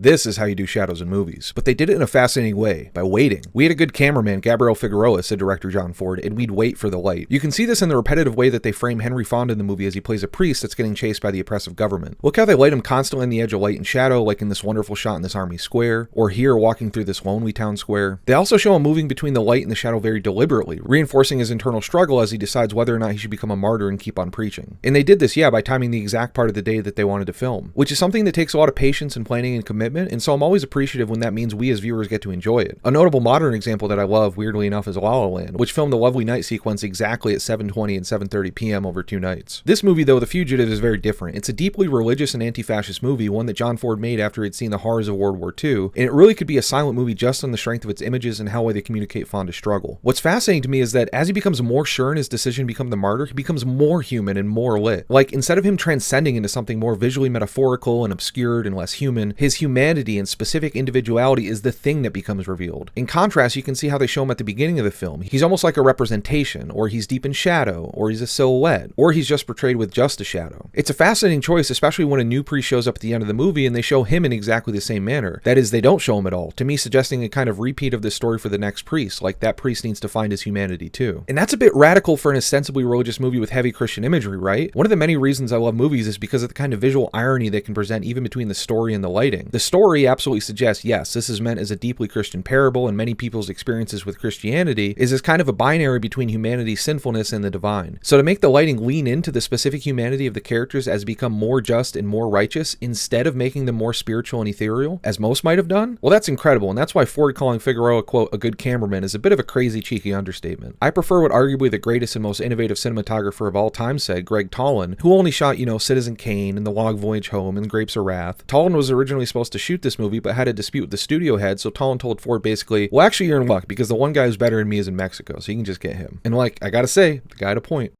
This is how you do shadows in movies. But they did it in a fascinating way, by waiting. We had a good cameraman, Gabriel Figueroa, said director John Ford, and we'd wait for the light. You can see this in the repetitive way that they frame Henry Fonda in the movie as he plays a priest that's getting chased by the oppressive government. Look how they light him constantly on the edge of light and shadow, like in this wonderful shot in this army square, or here walking through this lonely town square. They also show him moving between the light and the shadow very deliberately, reinforcing his internal struggle as he decides whether or not he should become a martyr and keep on preaching. And they did this, by timing the exact part of the day that they wanted to film, which is something that takes a lot of patience and planning and commitment, and so I'm always appreciative when that means we as viewers get to enjoy it. A notable modern example that I love, weirdly enough, is La La Land, which filmed the lovely night sequence exactly at 7:20 and 7:30 p.m. over 2 nights. This movie, though, The Fugitive, is very different. It's a deeply religious and anti-fascist movie, one that John Ford made after he'd seen the horrors of World War II, and it really could be a silent movie just on the strength of its images and how they communicate Fonda's struggle. What's fascinating to me is that as he becomes more sure in his decision to become the martyr, he becomes more human and more lit. Like, instead of him transcending into something more visually metaphorical and obscured and less human, his humanity and specific individuality is the thing that becomes revealed. In contrast, you can see how they show him at the beginning of the film. He's almost like a representation, or he's deep in shadow, or he's a silhouette, or he's just portrayed with just a shadow. It's a fascinating choice, especially when a new priest shows up at the end of the movie and they show him in exactly the same manner. That is, they don't show him at all, to me suggesting a kind of repeat of this story for the next priest, like that priest needs to find his humanity too. And that's a bit radical for an ostensibly religious movie with heavy Christian imagery, right? One of the many reasons I love movies is because of the kind of visual irony they can present even between the story and the lighting. The story absolutely suggests, yes, this is meant as a deeply Christian parable, and many people's experiences with Christianity is as kind of a binary between humanity's sinfulness and the divine. So to make the lighting lean into the specific humanity of the characters as become more just and more righteous, instead of making them more spiritual and ethereal, as most might have done, well, that's incredible, and that's why Ford calling Figueroa, quote, a good cameraman is a bit of a crazy, cheeky understatement. I prefer what arguably the greatest and most innovative cinematographer of all time said, Greg Tollin, who only shot, Citizen Kane and The Log Voyage Home and Grapes of Wrath. Tollin was originally supposed to shoot this movie, but had a dispute with the studio head, so Tollin told Ford basically, well, actually, you're in luck, because the one guy who's better than me is in Mexico, so you can just get him. And I gotta say, the guy had a point.